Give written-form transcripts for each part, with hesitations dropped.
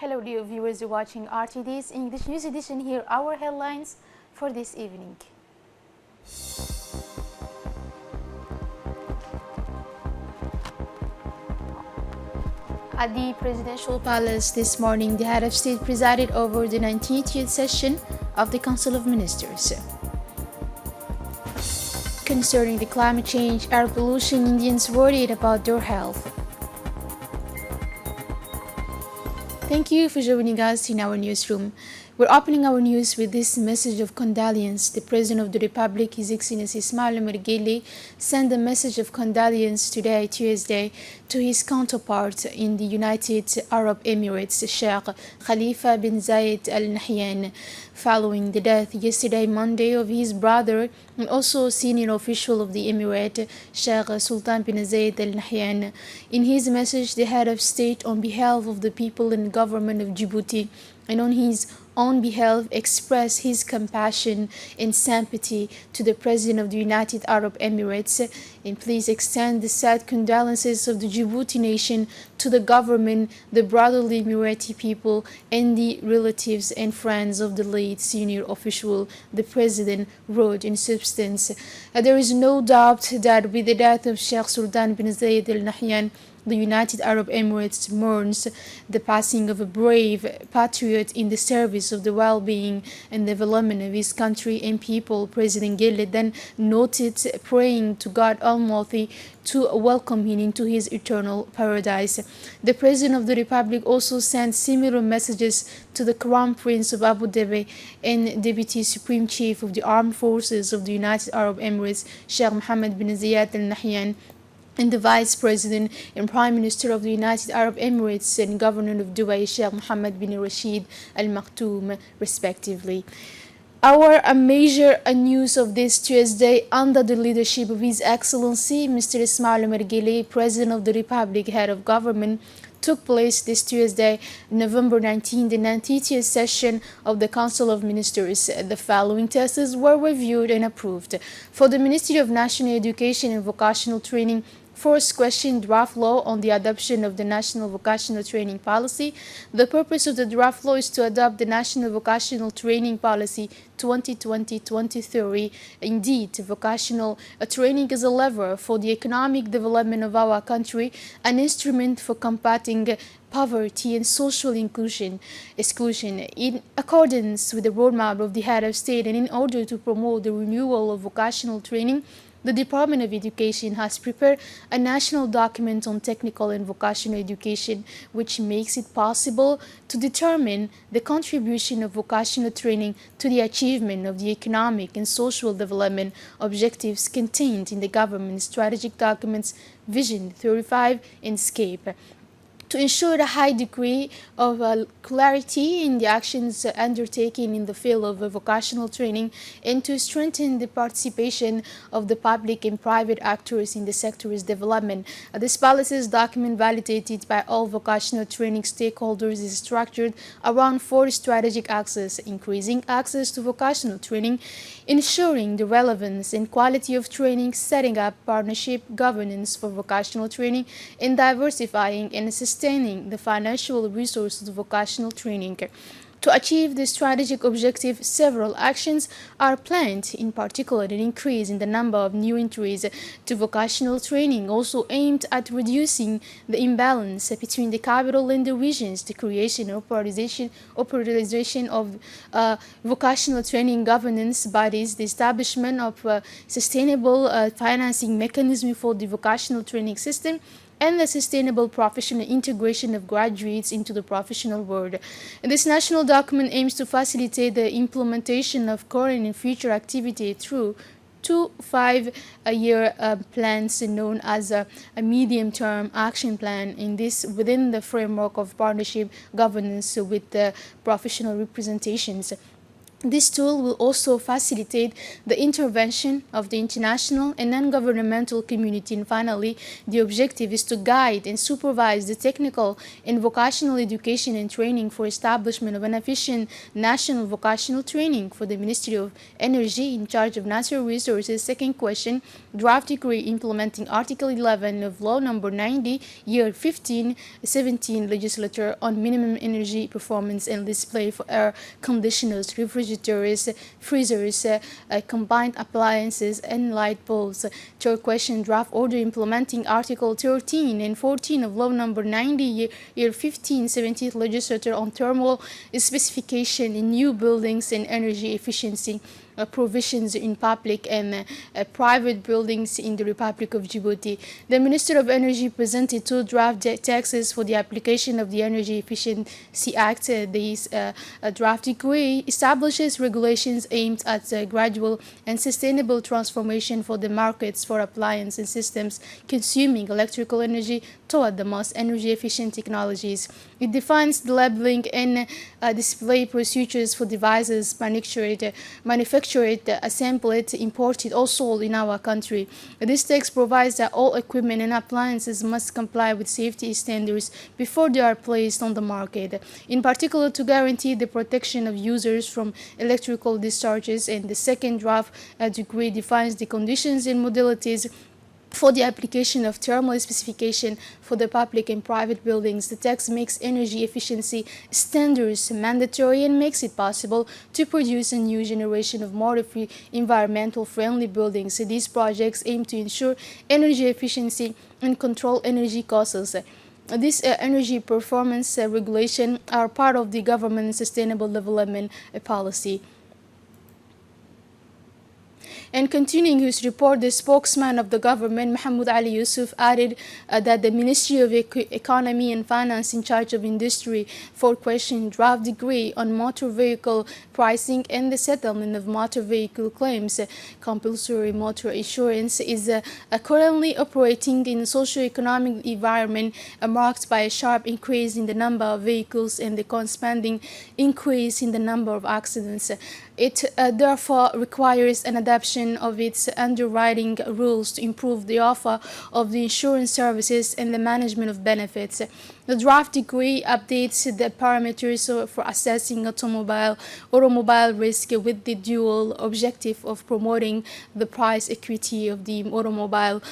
Hello dear viewers, you're watching RTD's English News Edition. Here are our headlines for this evening. At the Presidential Palace this morning, the head of state presided over the 19th session of the Council of Ministers. Concerning the climate change, air pollution, Indians worried about their health. Thank you for joining us in our newsroom. We're opening our news with this message of condolence. The President of the Republic, His Excellency Ismail Omar Guelleh, sent a message of condolence today, Tuesday, to his counterpart in the United Arab Emirates, Sheikh Khalifa bin Zayed Al Nahyan, following the death yesterday, Monday, of his brother and also senior official of the Emirate, Sheikh Sultan bin Zayed Al Nahyan. In his message, the head of state, on behalf of the people and government of Djibouti, and on his own behalf, express his compassion and sympathy to the President of the United Arab Emirates, and please extend the sad condolences of the Djibouti nation to the government, the brotherly Emirati people, and the relatives and friends of the late senior official, the President wrote in substance. There is no doubt that with the death of Sheikh Sultan bin Zayed Al Nahyan, the United Arab Emirates mourns the passing of a brave patriot in the service of the well-being and development of his country and people. President Guelleh then noted, praying to God Almighty to welcome him into his eternal paradise. The President of the Republic also sent similar messages to the Crown Prince of Abu Dhabi and Deputy Supreme Chief of the Armed Forces of the United Arab Emirates, Sheikh Mohammed bin Zayed Al Nahyan, and the Vice President and Prime Minister of the United Arab Emirates and Governor of Dubai, Sheikh Mohammed bin Rashid Al Maktoum, respectively. Our major news of this Tuesday, under the leadership of His Excellency Mr. Ismail Omar Guelleh, President of the Republic, Head of Government, took place this Tuesday, November 19, the 90th session of the Council of Ministers. The following tests were reviewed and approved. For the Ministry of National Education and Vocational Training, first question, draft law on the adoption of the National Vocational Training Policy. The purpose of the draft law is to adopt the National Vocational Training Policy 2020-2030. Indeed, vocational training is a lever for the economic development of our country, an instrument for combating poverty and social exclusion. In accordance with the roadmap of the head of state and in order to promote the renewal of vocational training, the Department of Education has prepared a national document on technical and vocational education, which makes it possible to determine the contribution of vocational training to the achievement of the economic and social development objectives contained in the government strategic documents Vision 35 and SCAPE. To ensure a high degree of clarity in the actions undertaken in the field of vocational training and to strengthen the participation of the public and private actors in the sector's development. This policy's document, validated by all vocational training stakeholders, is structured around 4 strategic axes: increasing access to vocational training, ensuring the relevance and quality of training, setting up partnership governance for vocational training, and diversifying and sustaining the financial resources of vocational training. To achieve this strategic objective, several actions are planned, in particular an increase in the number of new entries to vocational training, also aimed at reducing the imbalance between the capital and the regions, the creation and operationalization of vocational training governance bodies, the establishment of sustainable financing mechanism for the vocational training system, and the sustainable professional integration of graduates into the professional world. This national document aims to facilitate the implementation of current and future activity through 2 5-year plans known as a medium-term action plan, in this within the framework of partnership governance with the professional representations. This tool will also facilitate the intervention of the international and non-governmental community. And finally, the objective is to guide and supervise the technical and vocational education and training for establishment of an efficient national vocational training for the Ministry of Energy in charge of natural resources. Second question, draft decree implementing Article 11 of Law Number 90, Year 1517 Legislature on minimum energy performance and display for air conditioners, refrigerators, freezers, combined appliances, and light bulbs. Third question, draft order implementing Article 13 and 14 of Law Number 90, Year 1517 Legislature on thermal specification in new buildings and energy efficiency provisions in public and private buildings in the Republic of Djibouti. The Minister of Energy presented two draft texts for the application of the Energy Efficiency Act. This draft decree establishes regulations aimed at gradual and sustainable transformation for the markets for appliances and systems consuming electrical energy toward the most energy efficient technologies. It defines the labeling and display procedures for devices manufactured, assembled, imported, or sold in our country. This text provides that all equipment and appliances must comply with safety standards before they are placed on the market, in particular to guarantee the protection of users from electrical discharges. And the second draft decree defines the conditions and modalities for the application of thermal specification for the public and private buildings. The text makes energy efficiency standards mandatory and makes it possible to produce a new generation of more environmental friendly buildings. These projects aim to ensure energy efficiency and control energy costs. This energy performance regulation are part of the government's sustainable development policy. And continuing his report, the spokesman of the government, Mahmoud Ali Yusuf, added that the Ministry of Economy and Finance in charge of industry for question draft decree on motor vehicle pricing and the settlement of motor vehicle claims, compulsory motor insurance, is currently operating in a socio-economic environment marked by a sharp increase in the number of vehicles and the corresponding increase in the number of accidents. It therefore requires an adaptation of its underwriting rules to improve the offer of the insurance services and the management of benefits. The draft decree updates the parameters for assessing automobile risk with the dual objective of promoting the price equity of the automobile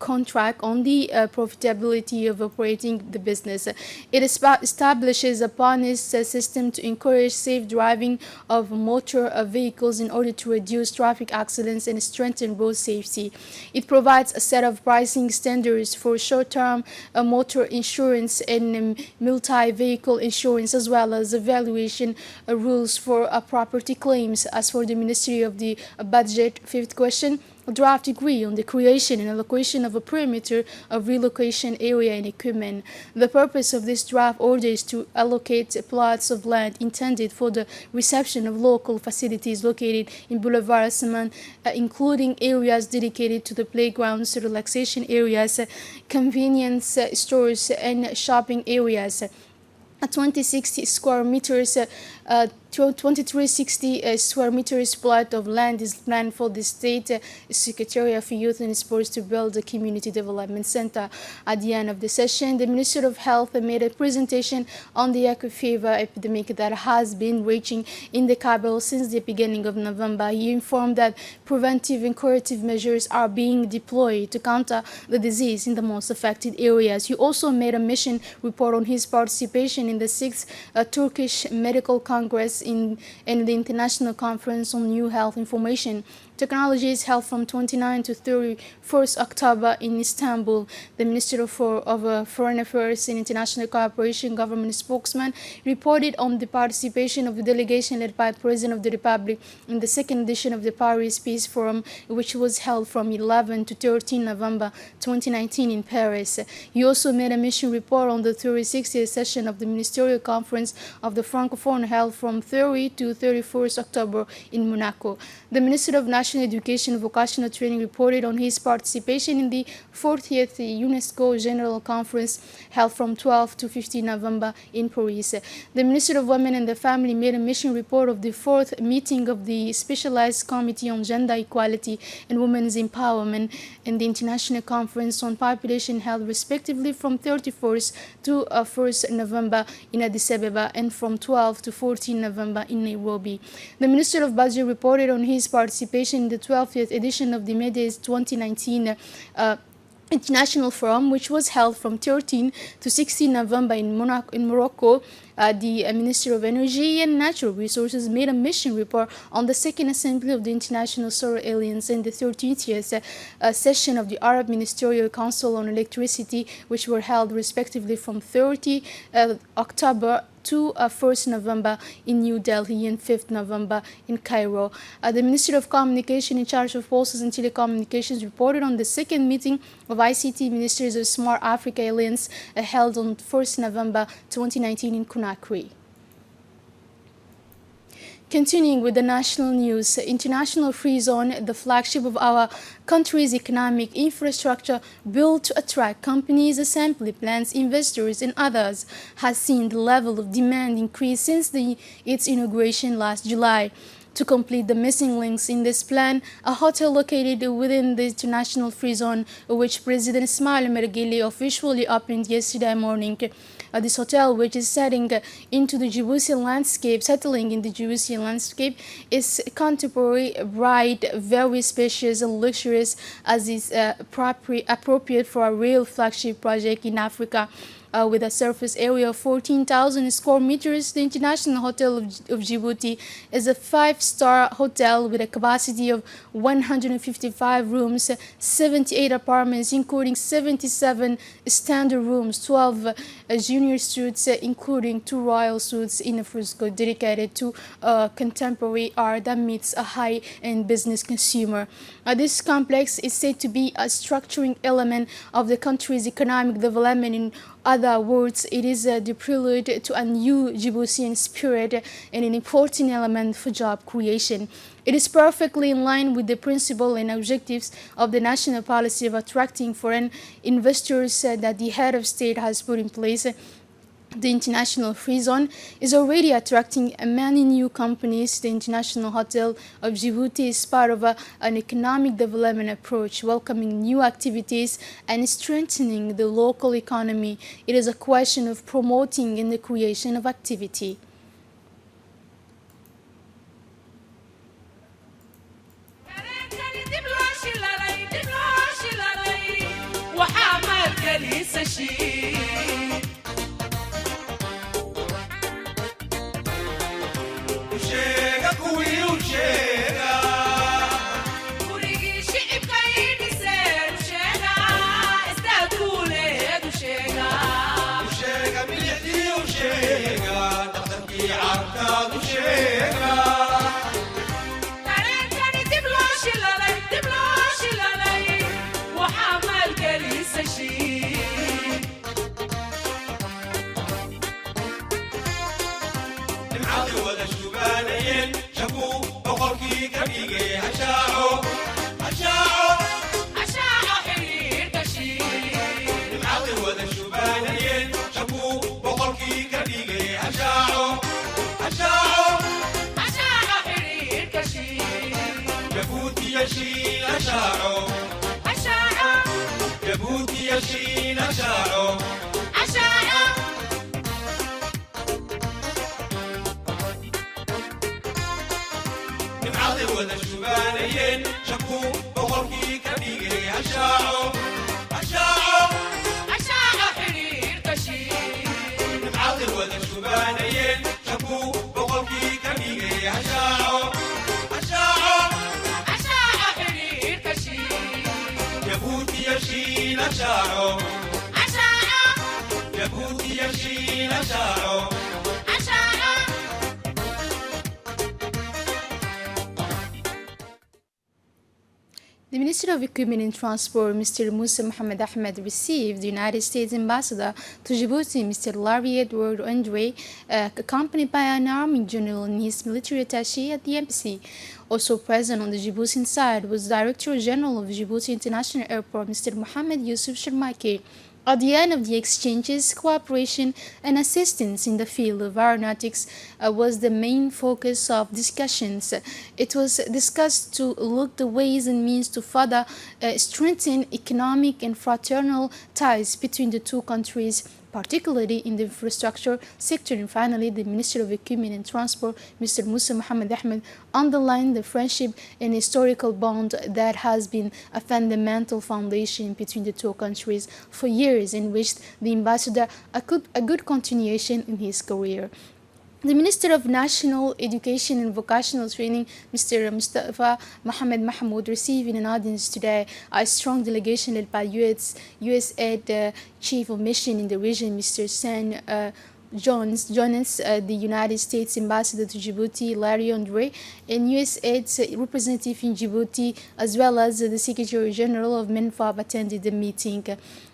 contract on the profitability of operating the business. It establishes a bonus system to encourage safe driving of motor vehicles in order to reduce traffic accidents and strengthen road safety. It provides a set of pricing standards for short-term motor insurance and multi-vehicle insurance, as well as evaluation rules for property claims. As for the Ministry of the Budget, fifth question, a draft decree on the creation and allocation of a perimeter of relocation area and equipment. The purpose of this draft order is to allocate plots of land intended for the reception of local facilities located in Boulevard Asman, including areas dedicated to the playgrounds, relaxation areas, convenience stores, and shopping areas. 2060 square meters 2360 square meters plot of land is planned for the State Secretariat for Youth and Sports to build a community development center. At the end of the session, the Minister of Health made a presentation on the yellow fever epidemic that has been raging in the capital since the beginning of November. He informed that preventive and curative measures are being deployed to counter the disease in the most affected areas. He also made a mission report on his participation in the 6th Turkish Medical Congress and the International Conference on New Health Information Technologies held from 29 to 31st October in Istanbul. The Minister of Foreign Affairs and International Cooperation government spokesman reported on the participation of the delegation led by the President of the Republic in the second edition of the Paris Peace Forum, which was held from 11 to 13 November 2019 in Paris. He also made a mission report on the 36th session of the Ministerial Conference of the Francophone held from 30 to 31st October in Monaco. The Minister of National International Education Vocational Training reported on his participation in the 40th UNESCO General Conference held from 12 to 15 November in Paris. The Minister of Women and the Family made a mission report of the fourth meeting of the Specialized Committee on Gender Equality and Women's Empowerment in the International Conference on Population held respectively from 31st to 1st November in Addis Ababa and from 12 to 14 November in Nairobi. The Minister of Budget reported on his participation in the 12th edition of the MEDES 2019 International Forum, which was held from 13 to 16 November in Morocco. The Minister of Energy and Natural Resources made a mission report on the Second Assembly of the International Solar Alliance and the 13th session of the Arab Ministerial Council on Electricity, which were held respectively from 30 October to 1st November in New Delhi and 5th November in Cairo. The Minister of Communication in charge of Postal and Telecommunications reported on the second meeting of ICT Ministers of Smart Africa Alliance held on 1st November 2019 in Conakry. Continuing with the national news, International Free Zone, the flagship of our country's economic infrastructure built to attract companies, assembly plants, investors, and others, has seen the level of demand increase since its inauguration last July. To complete the missing links in this plan, a hotel located within the International Free Zone, which President Ismail Mergeli officially opened yesterday morning. This hotel, which is settling into the Djiboutian landscape, is contemporary, bright, very spacious and luxurious, as is appropriate for a real flagship project in Africa. With a surface area of 14,000 square meters, the International Hotel of Djibouti is a five-star hotel with a capacity of 155 rooms, 78 apartments, including 77 standard rooms, 12 junior suites, including 2 royal suites in a fresco dedicated to contemporary art that meets a high-end business consumer. This complex is said to be a structuring element of the country's economic development. In other words, it is the prelude to a new Djiboutian spirit and an important element for job creation. It is perfectly in line with the principle and objectives of the national policy of attracting foreign investors that the head of state has put in place. The International Free Zone is already attracting many new companies. The International Hotel of Djibouti is part of an economic development approach, welcoming new activities and strengthening the local economy. It is a question of promoting and the creation of activity. The Minister of Equipment and Transport, Mr. Musa Mohammed Ahmed, received the United States Ambassador to Djibouti, Mr. Larry Edward Andre, accompanied by an Army General and his military attaché at the embassy. Also present on the Djiboutian side was Director General of Djibouti International Airport, Mr. Mohammed Yusuf Sharmaki. At the end of the exchanges, cooperation and assistance in the field of aeronautics was the main focus of discussions. It was discussed to look the ways and means to further strengthen economic and fraternal ties between the two countries, particularly in the infrastructure sector. And finally, the Minister of Equipment and Transport, Mr. Musa Mohammed Ahmed, underlined the friendship and historical bond that has been a fundamental foundation between the two countries for years, and wished the ambassador a good continuation in his career. The Minister of National Education and Vocational Training, Mr. Mustafa Mohammed Mahmoud, received in an audience today a strong delegation led by USAID Chief of Mission in the region, Mr. San Jones, the United States Ambassador to Djibouti, Larry Andre, and USAID's representative in Djibouti, as well as the Secretary General of MINFAB attended the meeting.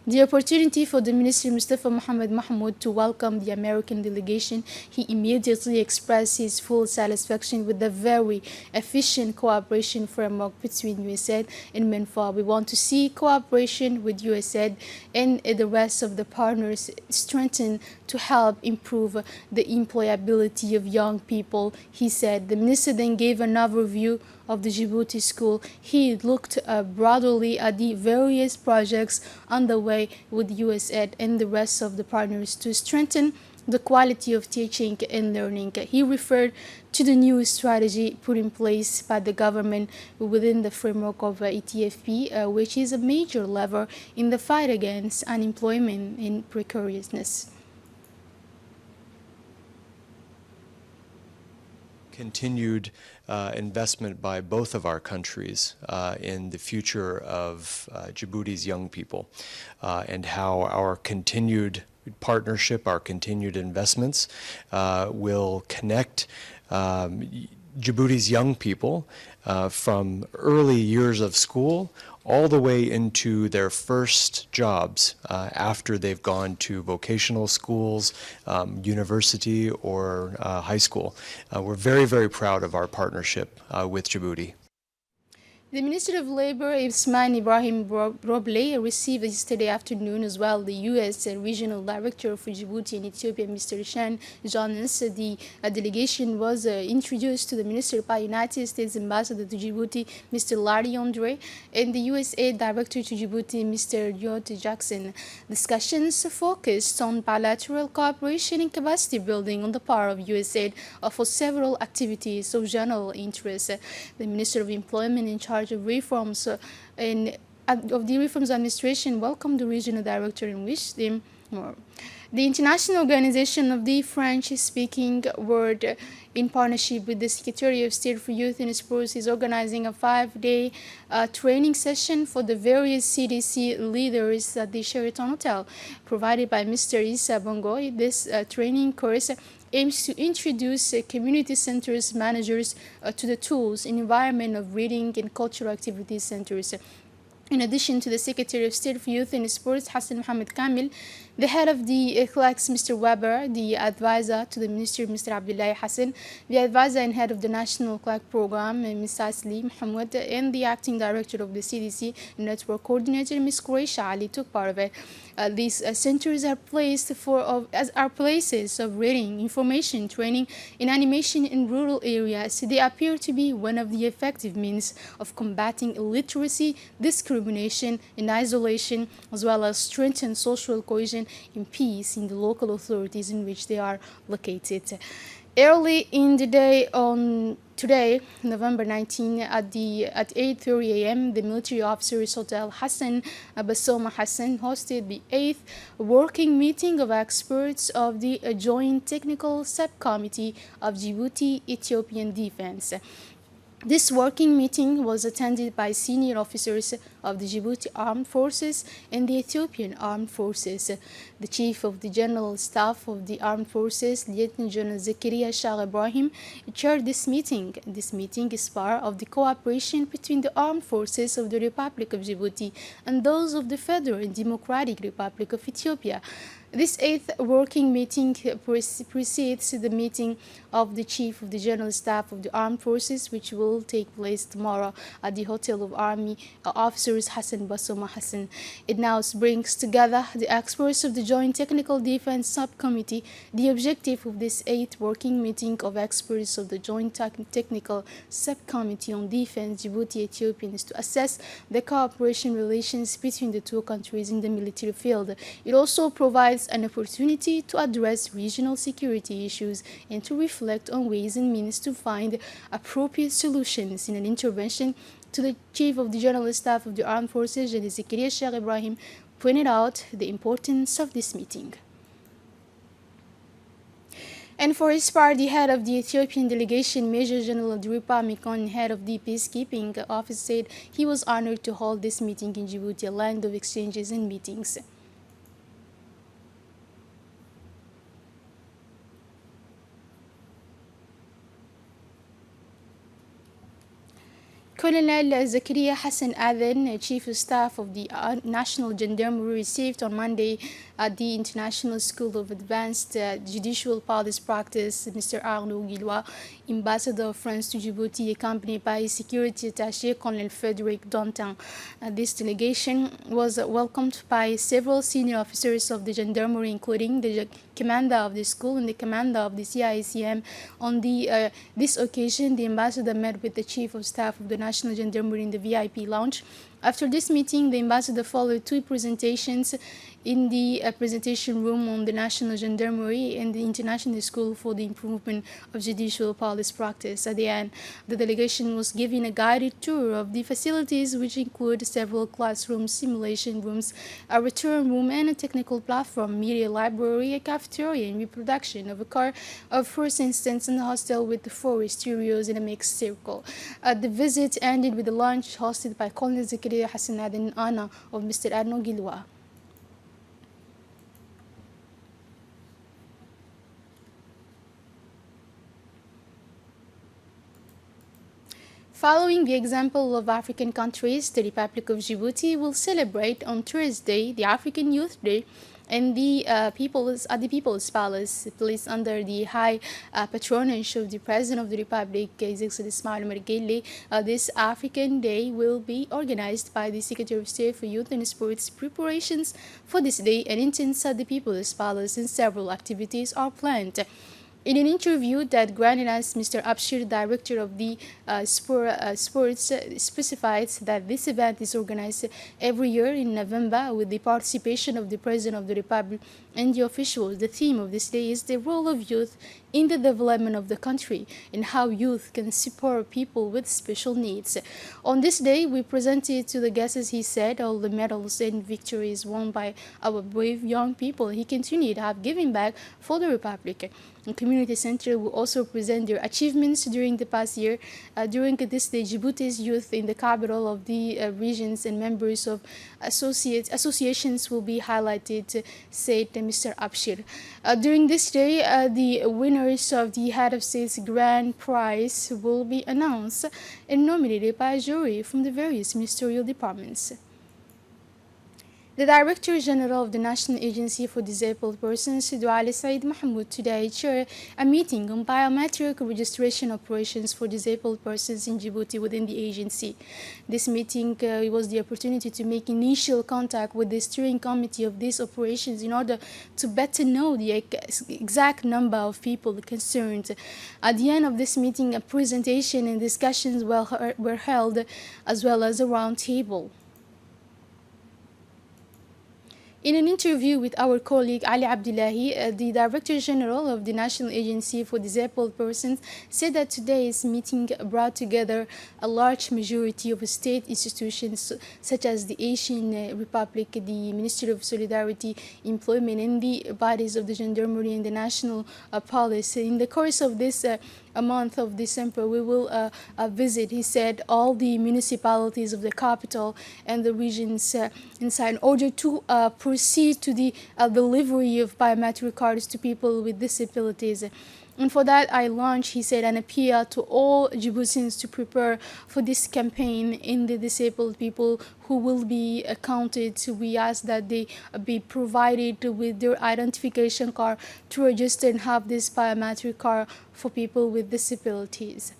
The opportunity for the Minister Mustafa Mohammed Mahmoud to welcome the American delegation, he immediately expressed his full satisfaction with the very efficient cooperation framework between USAID and MINFAB. We want to see cooperation with USAID and the rest of the partners strengthened to help improve the employability of young people, he said. The minister then gave an overview of the Djibouti school. He looked broadly at the various projects underway with USAID and the rest of the partners to strengthen the quality of teaching and learning. He referred to the new strategy put in place by the government within the framework of ETFP, which is a major lever in the fight against unemployment and precariousness. Continued investment by both of our countries in the future of Djibouti's young people, and how our continued partnership, our continued investments will connect Djibouti's young people from early years of school all the way into their first jobs after they've gone to vocational schools, university, or high school. We're very, very proud of our partnership with Djibouti. The Minister of Labor, Ismail Ibrahim Roble, received yesterday afternoon as well the U.S. Regional Director for Djibouti and Ethiopia, Mr. Shan Jonas. The delegation was introduced to the Minister by United States Ambassador to Djibouti, Mr. Larry Andre, and the USAID Director to Djibouti, Mr. Jyot Jackson. Discussions focused on bilateral cooperation and capacity building on the part of USAID for several activities of general interest. The Minister of Employment in charge of reforms of the Reforms Administration welcomed the regional director and wished them more. The International Organization of the French-speaking World, in partnership with the Secretary of State for Youth and Sports, is organizing a 5-day training session for the various CDC leaders at the Sheraton Hotel, provided by Mr. Issa Bongo. This training course aims to introduce community centers managers to the tools and environment of reading and cultural activities centers. In addition to the Secretary of State for Youth and Sports, Hassan Mohamed Kamil, the head of the CLACS, Mr. Weber, the advisor to the Minister, Mr. Abdullahi Hassan, the advisor and head of the National CLAC Program, Ms. Asli Mohammed, and the acting director of the CDC Network Coordinator, Ms. Quraish Ali, took part of it. These centers are places of reading, information, training, and animation in rural areas. They appear to be one of the effective means of combating illiteracy, discrimination, and isolation, as well as strengthen social cohesion and peace in the local authorities in which they are located. Early in the day on today, November 19, at 8:30 a.m., the military officers Hotel Hassan Basoma Hassan hosted the 8th working meeting of experts of the Joint Technical Subcommittee of Djibouti-Ethiopian Defense. This working meeting was attended by senior officers of the Djibouti Armed Forces and the Ethiopian Armed Forces. The Chief of the General Staff of the Armed Forces, Lieutenant General Zakaria Shah Ibrahim, chaired this meeting. This meeting is part of the cooperation between the armed forces of the Republic of Djibouti and those of the Federal and Democratic Republic of Ethiopia. This eighth working meeting precedes the meeting of the Chief of the General Staff of the Armed Forces, which will take place tomorrow at the Hotel of Army Officers Hassan Basoma Hassan. It now brings together the experts of the Joint Technical Defense Subcommittee. The objective of this eighth working meeting of experts of the Joint Technical Subcommittee on Defense Djibouti-Ethiopia is to assess the cooperation relations between the two countries in the military field. It also provides an opportunity to address regional security issues and to reflect on ways and means to find appropriate solutions. In an intervention to the Chief of the General Staff of the Armed Forces, General Zakaria Shah Ibrahim, pointed out the importance of this meeting. And for his part, the head of the Ethiopian delegation, Major General Dripa Mikon, head of the peacekeeping office, said he was honored to hold this meeting in Djibouti, a land of exchanges and meetings. Colonel Zakaria Hassan Aden, Chief of Staff of the National Gendarmerie, received on Monday at the International School of Advanced Judicial Police Practice Mr. Anglais, Ambassador of France to Djibouti, accompanied by Security Attaché Colonel Frederick Dantin. This delegation was welcomed by several senior officers of the Gendarmerie, including the commander of the school and the commander of the CICM. On this occasion, the ambassador met with the Chief of Staff of the National Gendarmerie in the VIP lounge. After this meeting, the ambassador followed two presentations in the presentation room on the National Gendarmerie and the International School for the Improvement of Judicial Police Practice. At the end, the delegation was given a guided tour of the facilities, which include several classrooms, simulation rooms, a return room, and a technical platform, media library, a cafeteria, and reproduction of a car of first instance in the hostel with the 4 studios in a mixed circle. The visit ended with a lunch hosted by Colonel Zakaria Hassan Aden in honor of Mr. Anglais. Following the example of African countries, the Republic of Djibouti will celebrate on Thursday the African Youth Day and at the People's Palace, placed under the high patronage of the President of the Republic, His Excellency Ismail Omar Guelleh. This African Day will be organized by the Secretary of State for Youth and Sports. Preparations for this day and intense at the People's Palace, and several activities are planned. In an interview that granted us, Mr. Abshir, director of the sports, specified that this event is organized every year in November with the participation of the President of the Republic and the officials. The theme of this day is the role of youth in the development of the country and how youth can support people with special needs. On this day, we presented to the guests, he said, all the medals and victories won by our brave young people. He continued to have given back for the Republic. The community center will also present their achievements during the past year. During this day, Djibouti's youth in the capital of the regions and members of associations will be highlighted, said Mr. Abshir. During this day, the winners of the Head of State's Grand Prize will be announced and nominated by a jury from the various ministerial departments. The Director General of the National Agency for Disabled Persons, Duali Said Mahmoud, today chaired a meeting on biometric registration operations for disabled persons in Djibouti within the agency. This meeting was the opportunity to make initial contact with the steering committee of these operations in order to better know the exact number of people concerned. At the end of this meeting, a presentation and discussions were held, as well as a round table. In an interview with our colleague Ali Abdullahi, the Director General of the National Agency for Disabled Persons, said that today's meeting brought together a large majority of state institutions such as the Asian Republic, the Ministry of Solidarity, Employment, and the bodies of the Gendarmerie and the National Police. In the course of this month of December, we will visit, he said, all the municipalities of the capital and the regions inside in order to proceed to the delivery of biometric cards to people with disabilities. And for that, I launched, he said, an appeal to all Djiboutians to prepare for this campaign in the disabled people who will be counted. So we ask that they be provided with their identification card to register and have this biometric card for people with disabilities.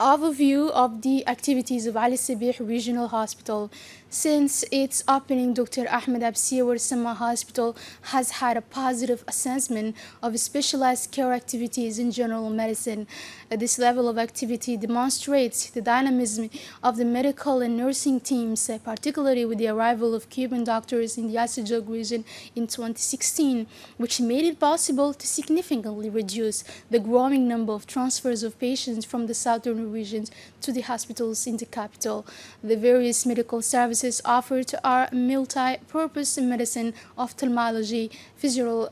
Overview of the activities of Ali Sabih Regional Hospital. Since its opening, Dr. Ahmed Absiawar Sama Hospital has had a positive assessment of specialized care activities in general medicine. This level of activity demonstrates the dynamism of the medical and nursing teams, particularly with the arrival of Cuban doctors in the Asajog region in 2016, which made it possible to significantly reduce the growing number of transfers of patients from the southern regions to the hospitals in the capital. The various medical services offered are multi-purpose medicine, ophthalmology, physical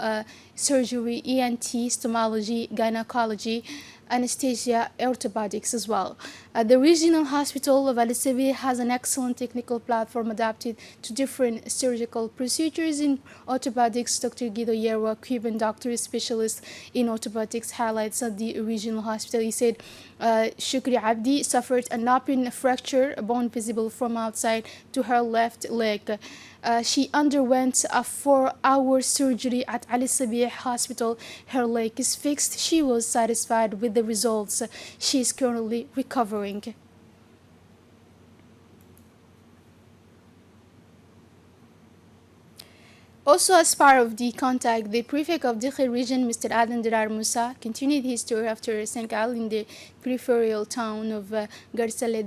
surgery, ENT, stomology, gynecology, anesthesia, orthopedics as well. The regional hospital of Ali Sabih has an excellent technical platform adapted to different surgical procedures in orthopedics. Dr. Guido Yerwa, Cuban doctor specialist in orthopedics, highlights at the regional hospital. He said Shukri Abdi suffered an open fracture, a bone visible from outside to her left leg. She underwent a 4-hour surgery at Ali Sabih Hospital. Her leg is fixed. She was satisfied with the results. She is currently recovering. Also, as part of the contact, the prefect of Dikhil region, Mr. Adan Dirar Musa, continued his tour after Senegal in the peripheral town of Garsale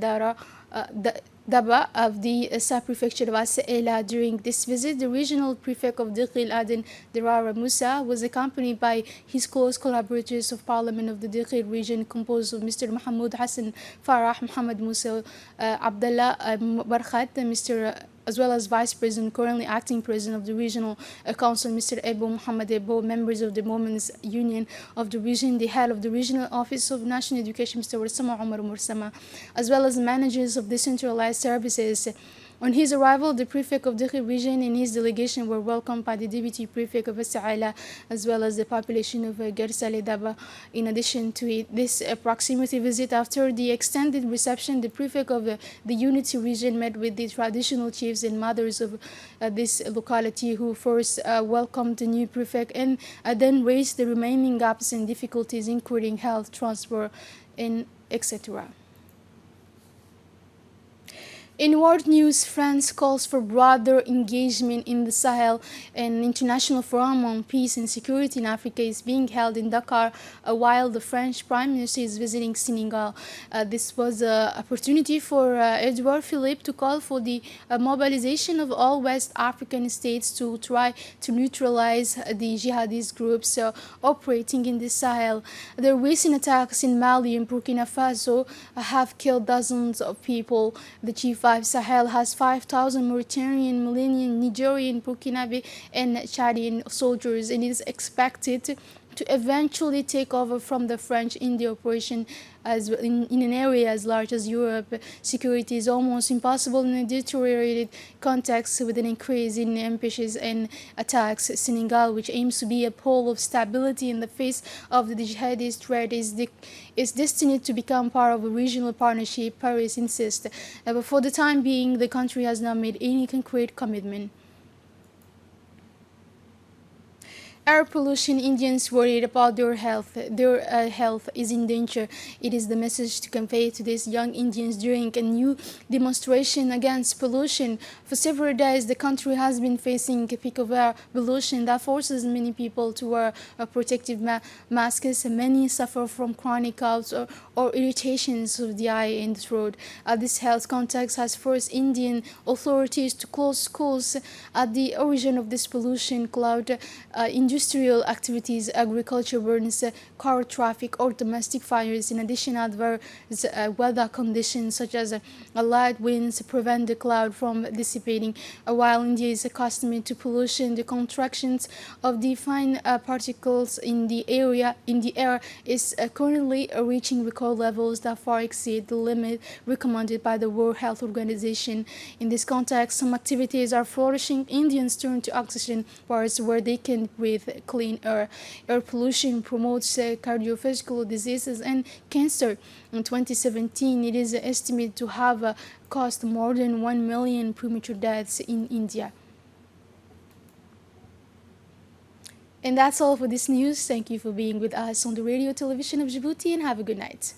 Daba of the sub-prefecture of Asaela. During this visit, the regional prefect of Dikhil, Adan Dirar Musa, was accompanied by his close collaborators of Parliament of the Dikhil region, composed of Mr. Mahmoud Hassan Farah, Muhammad Musa, Abdullah Barkhat, Mr. as well as Vice President, currently Acting President of the Regional Council, Mr. Ebo Muhammad Ebo, members of the Women's Union of the region, the head of the Regional Office of National Education, Mr. Warsama Omar Mursama, as well as managers of decentralized services. On his arrival, the prefect of the region and his delegation were welcomed by the deputy prefect of Saala, as well as the population of Garsale Daba. In addition to this proximity visit, after the extended reception, the prefect of the Unity region met with the traditional chiefs and mothers of this locality, who first welcomed the new prefect and then raised the remaining gaps and difficulties, including health, transport, and etc. In world news, France calls for broader engagement in the Sahel. An international forum on peace and security in Africa is being held in Dakar while the French Prime Minister is visiting Senegal. This was an opportunity for Edouard Philippe to call for the mobilization of all West African states to try to neutralize the jihadist groups operating in the Sahel. The recent attacks in Mali and Burkina Faso have killed dozens of people. The chief Sahel has 5,000 Mauritanian, Malian, Nigerian, Burkinabe, and Chadian soldiers, and is expected to eventually take over from the French in the operation. As in an area as large as Europe, security is almost impossible in a deteriorated context with an increase in ambushes and attacks. Senegal, which aims to be a pole of stability in the face of the jihadist threat, is destined to become part of a regional partnership, Paris insists. But for the time being, the country has not made any concrete commitment. Air pollution. Indians worried about their health. Their health is in danger. It is the message to convey to these young Indians during a new demonstration against pollution. For several days, the country has been facing a peak of air pollution that forces many people to wear protective masks. Many suffer from chronic coughs or irritations of the eye and throat. This health context has forced Indian authorities to close schools at the origin of this pollution cloud, induced industrial activities, agriculture burns, car traffic, or domestic fires. In addition, adverse weather conditions such as light winds prevent the cloud from dissipating. While India is accustomed to pollution, the contractions of the fine particles in the air is currently reaching record levels that far exceed the limit recommended by the World Health Organization. In this context, some activities are flourishing. Indians turn to oxygen bars where they can breathe clean air. Air pollution promotes cardiovascular diseases and cancer. In 2017, it is estimated to have caused more than 1 million premature deaths in India. And that's all for this news. Thank you for being with us on the radio television of Djibouti, and have a good night.